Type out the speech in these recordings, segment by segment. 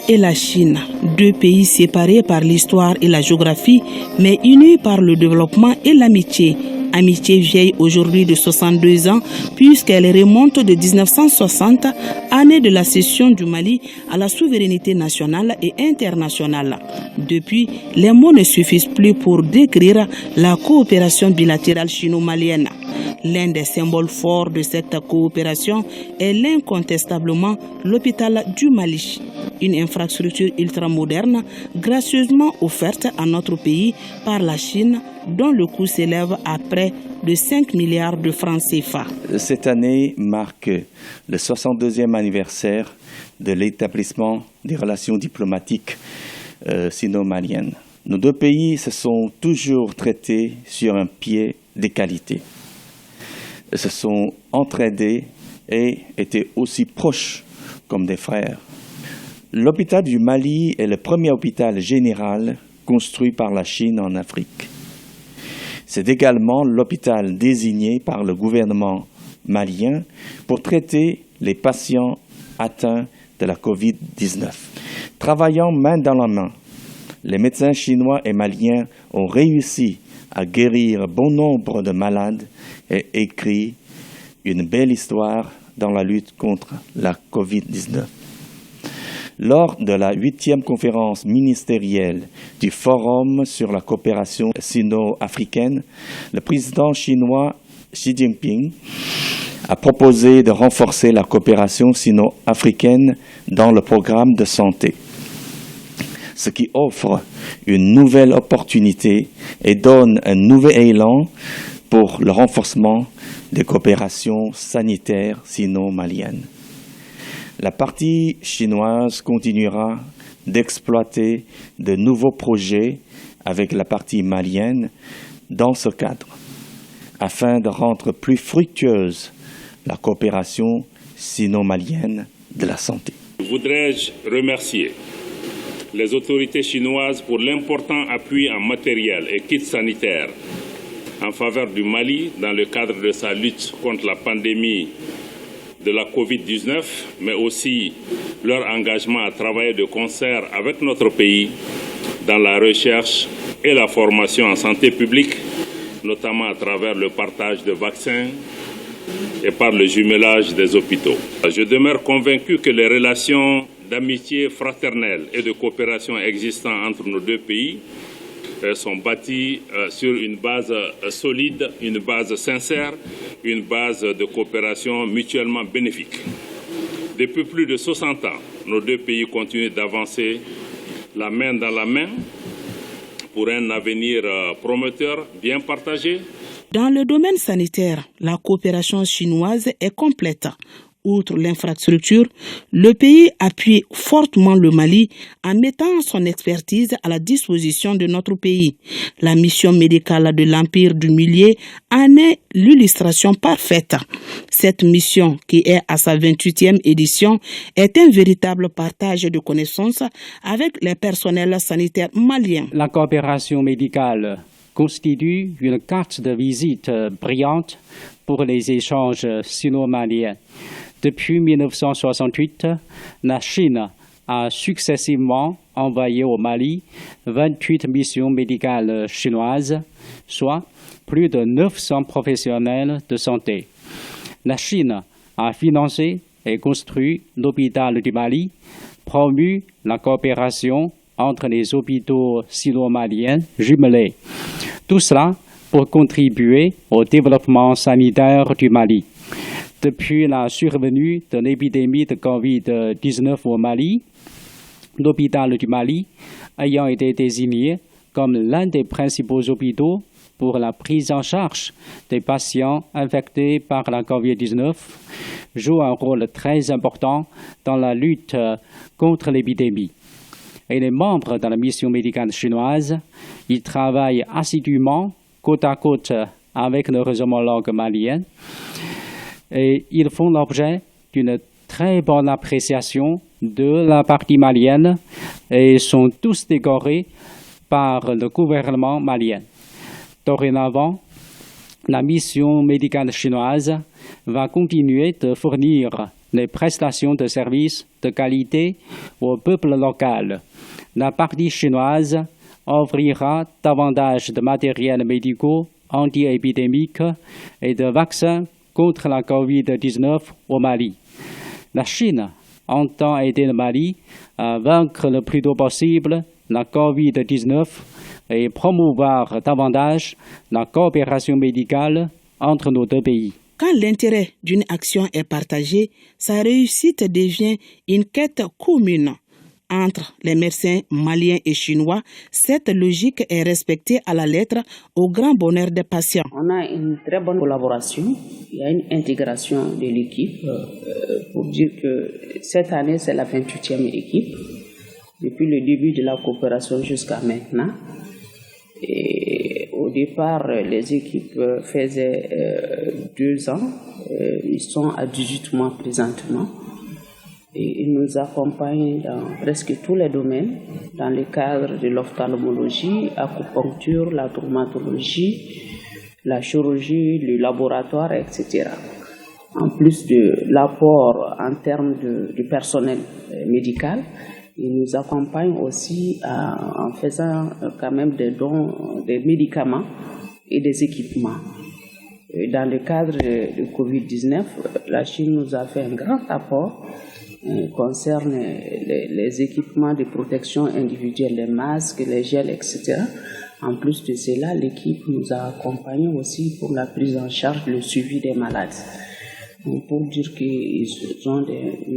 et la Chine, deux pays séparés par l'histoire et la géographie, mais unis par le développement et l'amitié. Amitié vieille aujourd'hui de 62 ans, puisqu'elle remonte de 1960, année de la cession du Mali à la souveraineté nationale et internationale. Depuis, les mots ne suffisent plus pour décrire la coopération bilatérale chino-malienne. L'un des symboles forts de cette coopération est l'incontestablement l'hôpital du Mali, une infrastructure ultramoderne gracieusement offerte à notre pays par la Chine, dont le coût s'élève à près de 5 milliards de francs CFA. Cette année marque le 62e anniversaire de l'établissement des relations diplomatiques sino-maliennes. Nos deux pays se sont toujours traités sur un pied d'égalité. Se sont entraidés et étaient aussi proches comme des frères. L'hôpital du Mali est le premier hôpital général construit par la Chine en Afrique. C'est également l'hôpital désigné par le gouvernement malien pour traiter les patients atteints de la Covid-19. Travaillant main dans la main, les médecins chinois et maliens ont réussi à guérir bon nombre de malades et écrit une belle histoire dans la lutte contre la Covid-19. Lors de la 8e conférence ministérielle du Forum sur la coopération sino-africaine, le président chinois Xi Jinping a proposé de renforcer la coopération sino-africaine dans le programme de santé, ce qui offre une nouvelle opportunité et donne un nouvel élan pour le renforcement des coopérations sanitaires sino-maliennes. La partie chinoise continuera d'exploiter de nouveaux projets avec la partie malienne dans ce cadre, afin de rendre plus fructueuse la coopération sino-malienne de la santé. Voudrais-je remercier les autorités chinoises pour l'important appui en matériel et kits sanitaires en faveur du Mali dans le cadre de sa lutte contre la pandémie de la Covid-19, mais aussi leur engagement à travailler de concert avec notre pays dans la recherche et la formation en santé publique, notamment à travers le partage de vaccins et par le jumelage des hôpitaux. Je demeure convaincu que les relations d'amitié fraternelle et de coopération existant entre nos deux pays sont bâties sur une base solide, une base sincère, une base de coopération mutuellement bénéfique. Depuis plus de 60 ans, nos deux pays continuent d'avancer la main dans la main pour un avenir prometteur, bien partagé. Dans le domaine sanitaire, la coopération chinoise est complète. Outre l'infrastructure, le pays appuie fortement le Mali en mettant son expertise à la disposition de notre pays. La mission médicale de l'Empire du Milieu en est l'illustration parfaite. Cette mission, qui est à sa 28e édition, est un véritable partage de connaissances avec les personnels sanitaires maliens. La coopération médicale constitue une carte de visite brillante pour les échanges sino-maliens. Depuis 1968, la Chine a successivement envoyé au Mali 28 missions médicales chinoises, soit plus de 900 professionnels de santé. La Chine a financé et construit l'hôpital du Mali, promu la coopération entre les hôpitaux sino-maliens jumelés. Tout cela pour contribuer au développement sanitaire du Mali. Depuis la survenue de l'épidémie de Covid-19 au Mali, l'hôpital du Mali ayant été désigné comme l'un des principaux hôpitaux pour la prise en charge des patients infectés par la Covid-19, joue un rôle très important dans la lutte contre l'épidémie. Et les membres de la mission médicale chinoise, ils travaillent assidûment côte à côte avec leurs homologues maliens. Et ils font l'objet d'une très bonne appréciation de la partie malienne et sont tous décorés par le gouvernement malien. Dorénavant, la mission médicale chinoise va continuer de fournir les prestations de services de qualité au peuple local. La partie chinoise offrira davantage de matériel médical anti-épidémique et de vaccins contre la COVID-19 au Mali. La Chine entend aider le Mali à vaincre le plus tôt possible la COVID-19 et promouvoir davantage la coopération médicale entre nos deux pays. Quand l'intérêt d'une action est partagé, sa réussite devient une quête commune. Entre les médecins maliens et chinois, cette logique est respectée à la lettre au grand bonheur des patients. On a une très bonne collaboration, il y a une intégration de l'équipe. Pour dire que cette année, c'est la 28e équipe, depuis le début de la coopération jusqu'à maintenant. Et au départ, les équipes faisaient 2 ans, ils sont à 18 mois présentement. Et ils nous accompagnent dans presque tous les domaines, dans le cadre de l'ophtalmologie, l'acupuncture, la traumatologie, la chirurgie, le laboratoire, etc. En plus de l'apport en termes de personnel médical, ils nous accompagnent aussi en faisant quand même des dons des médicaments et des équipements. Dans le cadre de Covid-19, la Chine nous a fait un grand apport concerne les équipements de protection individuelle, les masques, les gels, etc. En plus de cela, l'équipe nous a accompagnés aussi pour la prise en charge, le suivi des malades. Donc pour dire qu'ils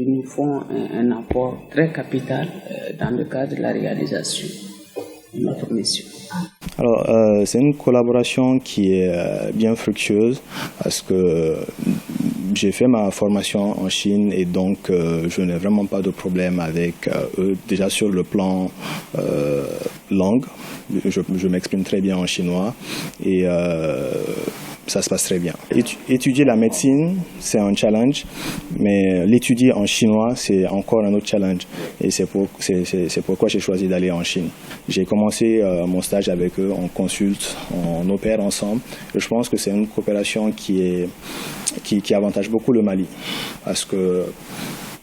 nous font un apport très capital dans le cadre de la réalisation de notre mission. Alors, c'est une collaboration qui est bien fructueuse parce que j'ai fait ma formation en Chine et donc je n'ai vraiment pas de problème avec eux. Déjà sur le plan langue, je m'exprime très bien en chinois et ça se passe très bien. Étudier la médecine, c'est un challenge, mais l'étudier en chinois, c'est encore un autre challenge. Et c'est pourquoi j'ai choisi d'aller en Chine. J'ai commencé mon stage avec eux, on consulte, on opère ensemble. Et je pense que c'est une coopération qui avantage beaucoup le Mali. Parce que,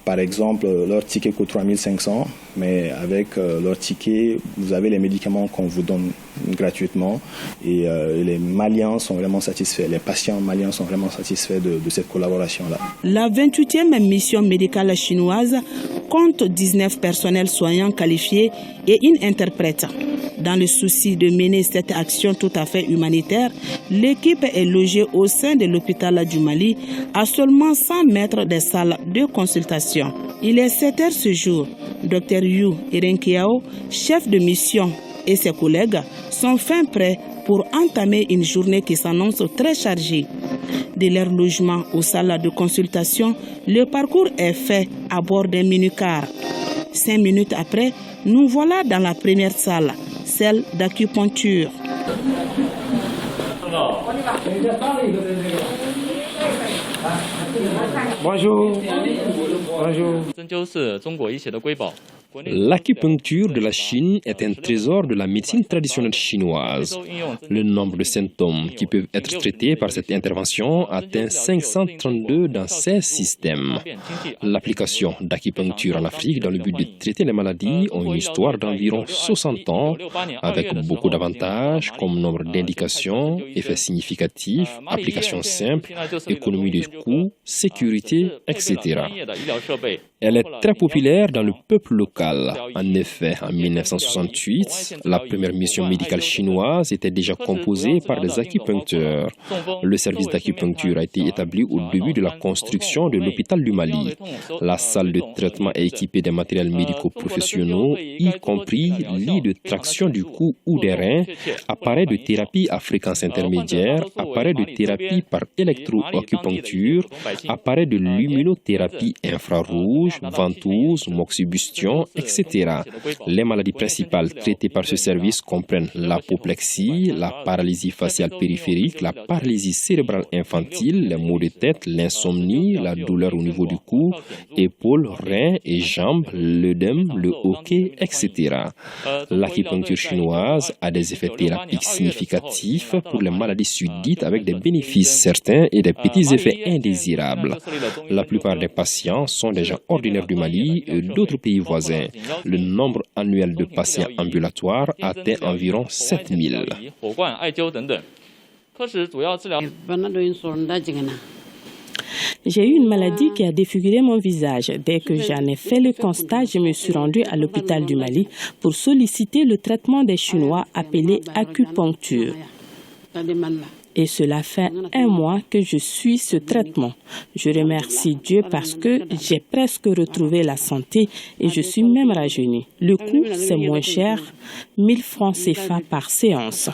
par exemple, leur ticket coûte 3500, mais avec leur ticket, vous avez les médicaments qu'on vous donne gratuitement et les Maliens sont vraiment satisfaits, les patients maliens sont vraiment satisfaits de cette collaboration-là. La 28e mission médicale chinoise compte 19 personnels soignants qualifiés et une interprète. Dans le souci de mener cette action tout à fait humanitaire, l'équipe est logée au sein de l'hôpital du Mali à seulement 100 mètres des salles de consultation. Il est 7 heures ce jour. Dr Yu Irenkiao, chef de mission, et ses collègues sont fin prêts pour entamer une journée qui s'annonce très chargée. De leur logement aux salles de consultation, le parcours est fait à bord d'un minicar. 5 minutes après, nous voilà dans la première salle, celle d'acupuncture. Bonjour. L'acupuncture de la Chine est un trésor de la médecine traditionnelle chinoise. Le nombre de symptômes qui peuvent être traités par cette intervention atteint 532 dans 16 systèmes. L'application d'acupuncture en Afrique dans le but de traiter les maladies ont une histoire d'environ 60 ans, avec beaucoup d'avantages comme nombre d'indications, effets significatifs, applications simples, économie de coûts, sécurité, etc. Elle est très populaire dans le peuple local. En effet, en 1968, la première mission médicale chinoise était déjà composée par des acupuncteurs. Le service d'acupuncture a été établi au début de la construction de l'hôpital du Mali. La salle de traitement est équipée de matériels médicaux professionnels, y compris lits de traction du cou ou des reins, appareils de thérapie à fréquence intermédiaire, appareils de thérapie par électroacupuncture, appareils de luminothérapie infrarouge, rouge, ventouse, moxibustion, etc. Les maladies principales traitées par ce service comprennent l'apoplexie, la paralysie faciale périphérique, la paralysie cérébrale infantile, les maux de tête, l'insomnie, la douleur au niveau du cou, épaules, reins et jambes, l'œdème, le hoquet, etc. L'acupuncture chinoise a des effets thérapeutiques significatifs pour les maladies sudites avec des bénéfices certains et des petits effets indésirables. La plupart des patients sont des gens ordinaires du Mali et d'autres pays voisins. Le nombre annuel de patients ambulatoires atteint environ 7000. J'ai eu une maladie qui a défiguré mon visage. Dès que j'en ai fait le constat, je me suis rendue à l'hôpital du Mali pour solliciter le traitement des Chinois appelé acupuncture. Et cela fait 1 mois que je suis ce traitement. Je remercie Dieu parce que j'ai presque retrouvé la santé et je suis même rajeunie. Le coût, c'est moins cher, 1000 francs CFA par séance.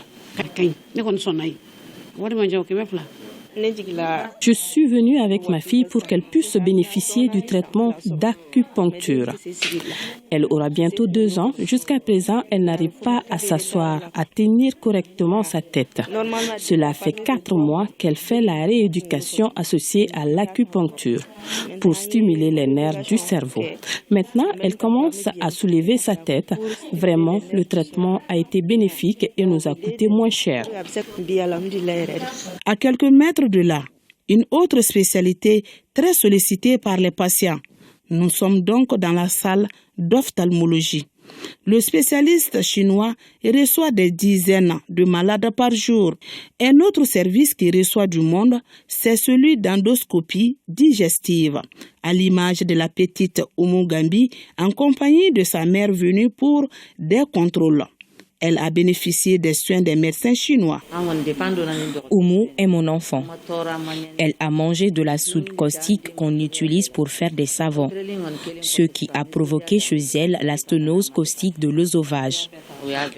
Je suis venue avec ma fille pour qu'elle puisse bénéficier du traitement d'acupuncture. Elle aura bientôt 2 ans. Jusqu'à présent, elle n'arrive pas à s'asseoir, à tenir correctement sa tête. Cela fait 4 mois qu'elle fait la rééducation associée à l'acupuncture pour stimuler les nerfs du cerveau. Maintenant, elle commence à soulever sa tête. Vraiment, le traitement a été bénéfique et nous a coûté moins cher. À quelques mètres de là, une autre spécialité très sollicitée par les patients. Nous sommes donc dans la salle d'ophtalmologie. Le spécialiste chinois reçoit des dizaines de malades par jour. Un autre service qui reçoit du monde, c'est celui d'endoscopie digestive, à l'image de la petite Oumou Gambi, en compagnie de sa mère venue pour des contrôles. Elle a bénéficié des soins des médecins chinois. Oumou est mon enfant. Elle a mangé de la soude caustique qu'on utilise pour faire des savons, ce qui a provoqué chez elle la sténose caustique de l'œsophage.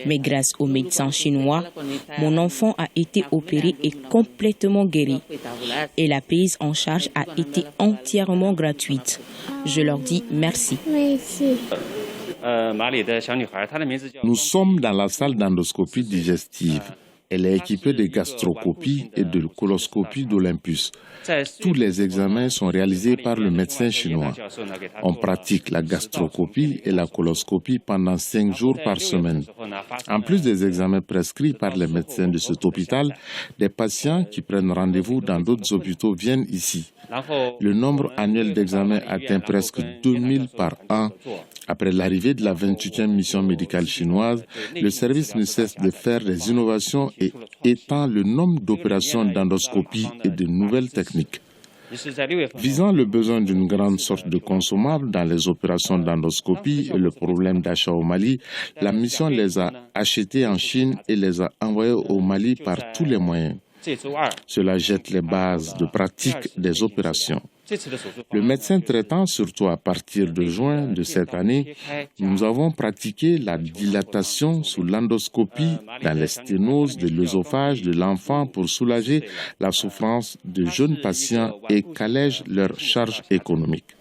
Mais grâce aux médecins chinois, mon enfant a été opéré et complètement guéri. Et la prise en charge a été entièrement gratuite. Je leur dis merci. Nous sommes dans la salle d'endoscopie digestive. Elle est équipée de gastroscopie et de coloscopie d'Olympus. Tous les examens sont réalisés par le médecin chinois. On pratique la gastroscopie et la coloscopie pendant 5 jours par semaine. En plus des examens prescrits par les médecins de cet hôpital, des patients qui prennent rendez-vous dans d'autres hôpitaux viennent ici. Le nombre annuel d'examens atteint presque 2000 par an. Après l'arrivée de la 28e mission médicale chinoise, le service ne cesse de faire des innovations et étend le nombre d'opérations d'endoscopie et de nouvelles techniques. Visant le besoin d'une grande sorte de consommables dans les opérations d'endoscopie et le problème d'achat au Mali, la mission les a achetés en Chine et les a envoyés au Mali par tous les moyens. Cela jette les bases de pratique des opérations. Le médecin traitant, surtout à partir de juin de cette année, nous avons pratiqué la dilatation sous l'endoscopie dans les sténoses de l'œsophage de l'enfant pour soulager la souffrance de jeunes patients et qu'allège leur charge économique.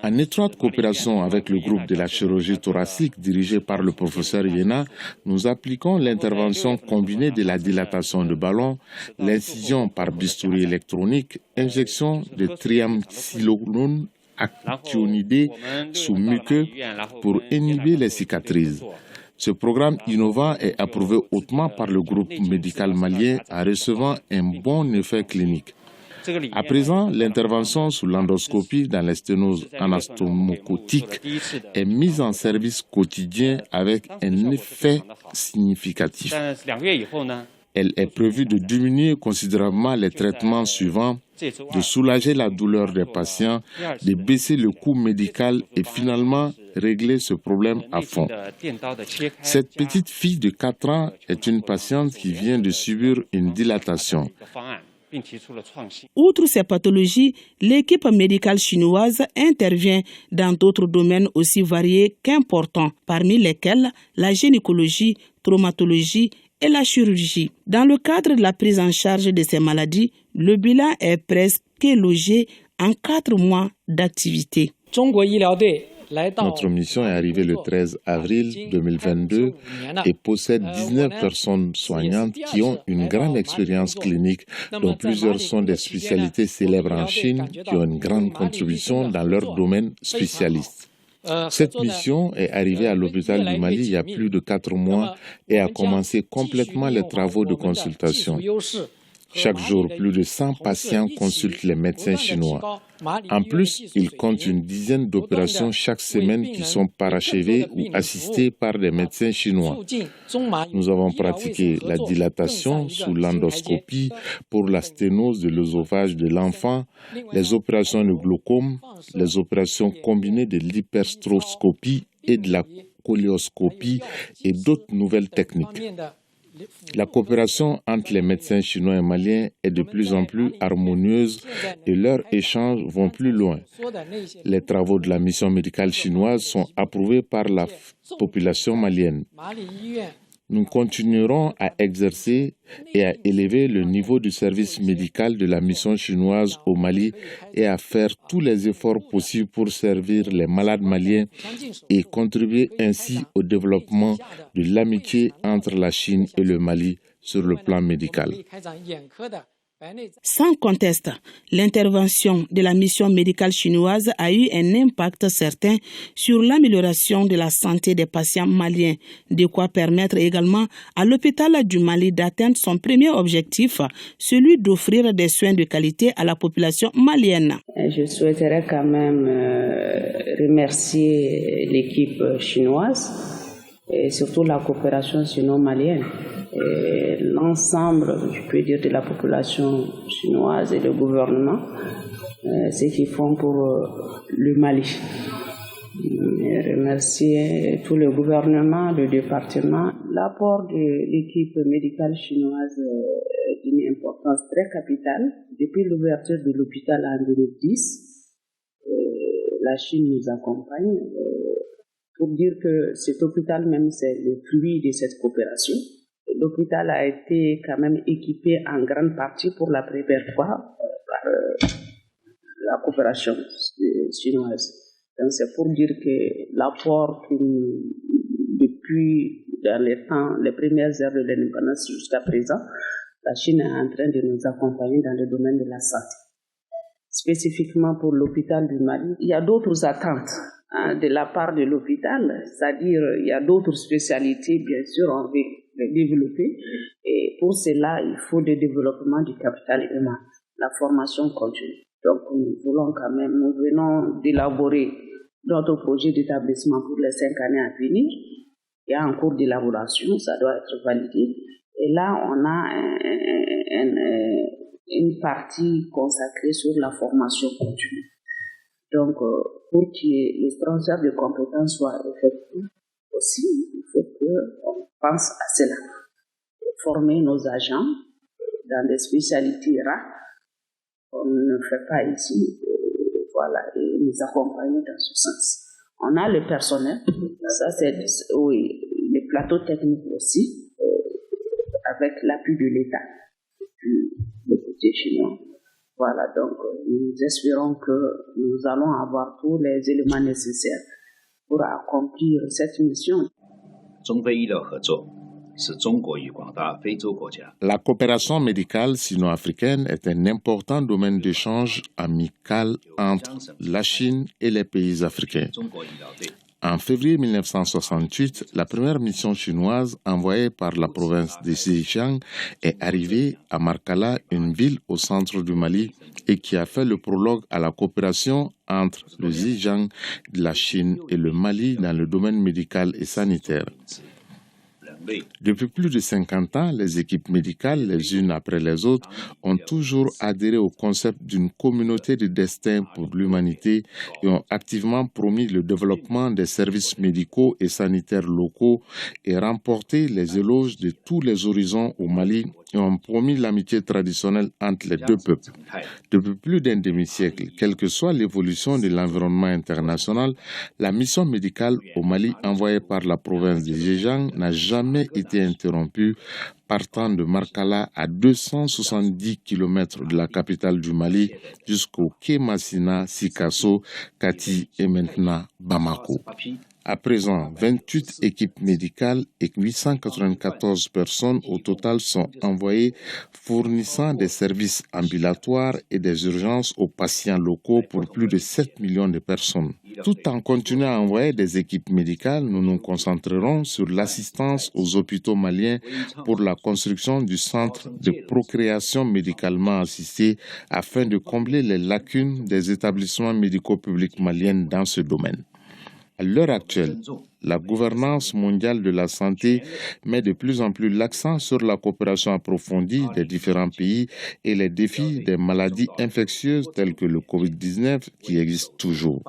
En étroite coopération avec le groupe de la chirurgie thoracique dirigé par le professeur Yena, nous appliquons l'intervention combinée de la dilatation de ballon, l'incision par bistouri électronique, injection de triamcinolone actionidé sous muqueux pour inhiber les cicatrices. Ce programme innovant est approuvé hautement par le groupe médical malien en recevant un bon effet clinique. À présent, l'intervention sous l'endoscopie dans les sténoses anastomocotiques est mise en service quotidien avec un effet significatif. Elle est prévue de diminuer considérablement les traitements suivants, de soulager la douleur des patients, de baisser le coût médical et finalement régler ce problème à fond. Cette petite fille de 4 ans est une patiente qui vient de subir une dilatation. Outre ces pathologies, l'équipe médicale chinoise intervient dans d'autres domaines aussi variés qu'importants, parmi lesquels la gynécologie, traumatologie et la chirurgie. Dans le cadre de la prise en charge de ces maladies, le bilan est presque logé en 4 mois d'activité. Notre mission est arrivée le 13 avril 2022 et possède 19 personnes soignantes qui ont une grande expérience clinique, dont plusieurs sont des spécialités célèbres en Chine qui ont une grande contribution dans leur domaine spécialiste. Cette mission est arrivée à l'hôpital du Mali il y a plus de 4 mois et a commencé complètement les travaux de consultation. Chaque jour, plus de 100 patients consultent les médecins chinois. En plus, ils comptent une dizaine d'opérations chaque semaine qui sont parachevées ou assistées par des médecins chinois. Nous avons pratiqué la dilatation sous l'endoscopie pour la sténose de l'œsophage de l'enfant, les opérations de glaucome, les opérations combinées de l'hyperstroscopie et de la colioscopie et d'autres nouvelles techniques. La coopération entre les médecins chinois et maliens est de plus en plus harmonieuse et leurs échanges vont plus loin. Les travaux de la mission médicale chinoise sont approuvés par la population malienne. Nous continuerons à exercer et à élever le niveau du service médical de la mission chinoise au Mali et à faire tous les efforts possibles pour servir les malades maliens et contribuer ainsi au développement de l'amitié entre la Chine et le Mali sur le plan médical. Sans conteste, l'intervention de la mission médicale chinoise a eu un impact certain sur l'amélioration de la santé des patients maliens, de quoi permettre également à l'hôpital du Mali d'atteindre son premier objectif, celui d'offrir des soins de qualité à la population malienne. Je souhaiterais quand même remercier l'équipe chinoise et surtout la coopération sino-malienne. L'ensemble, je peux dire, de la population chinoise et le gouvernement, ce qu'ils font pour le Mali. Et remercier tout le gouvernement, le département. L'apport de l'équipe médicale chinoise est d'une importance très capitale. Depuis l'ouverture de l'hôpital en 2010, la Chine nous accompagne pour dire que cet hôpital même, c'est le fruit de cette coopération. L'hôpital a été quand même équipé en grande partie pour la première fois par la coopération chinoise. Donc c'est pour dire que l'apport depuis dans les premières heures de l'indépendance jusqu'à présent, la Chine est en train de nous accompagner dans le domaine de la santé. Spécifiquement pour l'hôpital du Mali, il y a d'autres attentes de la part de l'hôpital, c'est-à-dire il y a d'autres spécialités, bien sûr, on veut les développer, et pour cela, il faut le développement du capital humain, la formation continue. Donc, nous venons d'élaborer notre projet d'établissement pour les 5 années à venir. Il y a en cours d'élaboration, ça doit être validé. Et là, on a une partie consacrée sur la formation continue. Donc, pour que le transfert de compétences soit effectif aussi, il faut qu'on pense à cela. Former nos agents dans des spécialités rares, on ne fait pas ici, et nous accompagner dans ce sens. On a le personnel, ça c'est, les plateaux techniques aussi, avec l'appui de l'État, du côté chinois. Voilà, donc nous espérons que nous allons avoir tous les éléments nécessaires pour accomplir cette mission. La coopération médicale sino-africaine est un important domaine d'échange amical entre la Chine et les pays africains. En février 1968, la première mission chinoise envoyée par la province de Zhejiang est arrivée à Markala, une ville au centre du Mali, et qui a fait le prologue à la coopération entre le Zhejiang de la Chine et le Mali dans le domaine médical et sanitaire. Depuis plus de 50 ans, les équipes médicales, les unes après les autres, ont toujours adhéré au concept d'une communauté de destin pour l'humanité et ont activement promis le développement des services médicaux et sanitaires locaux et remporté les éloges de tous les horizons au Mali et ont promis l'amitié traditionnelle entre les deux peuples. Depuis plus d'un demi-siècle, quelle que soit l'évolution de l'environnement international, la mission médicale au Mali envoyée par la province de Zhejiang n'a jamais été interrompue partant de Markala à 270 km de la capitale du Mali jusqu'au quai Massina, Sikasso, Kati et maintenant Bamako. À présent, 28 équipes médicales et 894 personnes au total sont envoyées fournissant des services ambulatoires et des urgences aux patients locaux pour plus de 7 millions de personnes. Tout en continuant à envoyer des équipes médicales, nous nous concentrerons sur l'assistance aux hôpitaux maliens pour la construction du centre de procréation médicalement assistée afin de combler les lacunes des établissements médicaux publics maliens dans ce domaine. À l'heure actuelle, la gouvernance mondiale de la santé met de plus en plus l'accent sur la coopération approfondie des différents pays et les défis des maladies infectieuses telles que le Covid-19 qui existent toujours.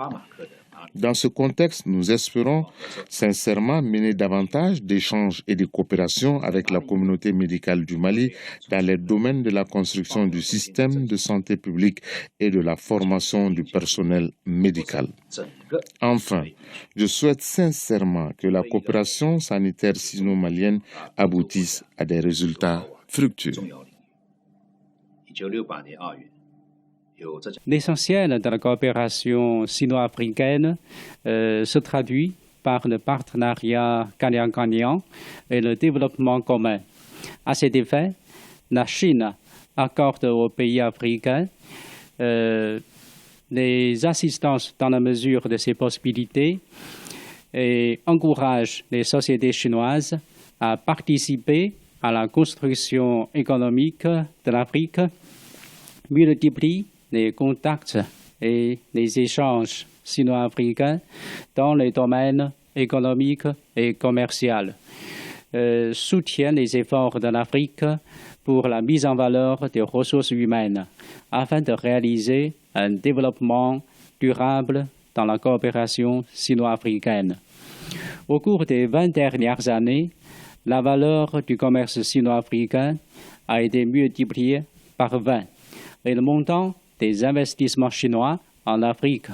Dans ce contexte, nous espérons sincèrement mener davantage d'échanges et de coopération avec la communauté médicale du Mali dans les domaines de la construction du système de santé publique et de la formation du personnel médical. Enfin, je souhaite sincèrement que la coopération sanitaire sino-malienne aboutisse à des résultats fructueux. L'essentiel de la coopération sino-africaine se traduit par le partenariat gagnant-gagnant et le développement commun. À cet effet, la Chine accorde aux pays africains des assistances dans la mesure de ses possibilités et encourage les sociétés chinoises à participer à la construction économique de l'Afrique, multiplie les contacts et les échanges sino-africains dans les domaines économiques et commerciaux, soutient les efforts de l'Afrique pour la mise en valeur des ressources humaines afin de réaliser un développement durable dans la coopération sino-africaine. Au cours des 20 dernières années, la valeur du commerce sino-africain a été multipliée par 20 et le montant des investissements chinois en Afrique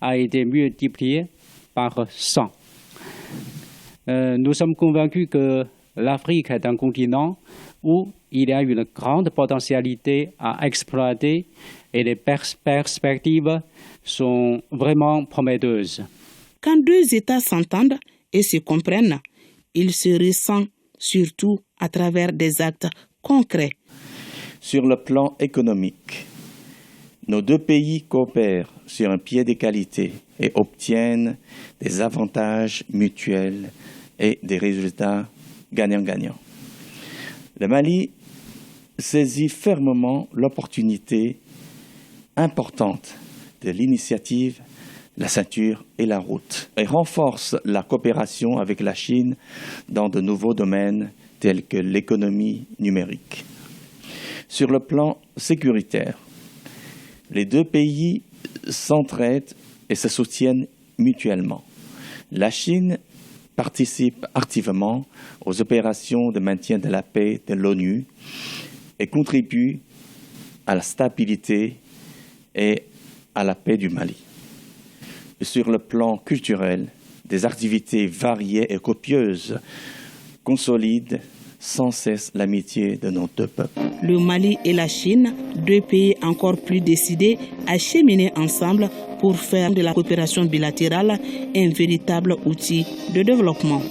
a été multiplié par 100. Nous sommes convaincus que l'Afrique est un continent où il y a une grande potentialité à exploiter et les perspectives sont vraiment prometteuses. Quand deux États s'entendent et se comprennent, ils se ressentent surtout à travers des actes concrets. Sur le plan économique, nos deux pays coopèrent sur un pied d'égalité et obtiennent des avantages mutuels et des résultats gagnant-gagnant. Le Mali saisit fermement l'opportunité importante de l'initiative La ceinture et la route et renforce la coopération avec la Chine dans de nouveaux domaines tels que l'économie numérique. Sur le plan sécuritaire, les deux pays s'entraident et se soutiennent mutuellement. La Chine participe activement aux opérations de maintien de la paix de l'ONU et contribue à la stabilité et à la paix du Mali. Sur le plan culturel, des activités variées et copieuses consolident sans cesse l'amitié de nos deux peuples. Le Mali et la Chine, deux pays encore plus décidés à cheminer ensemble pour faire de la coopération bilatérale un véritable outil de développement.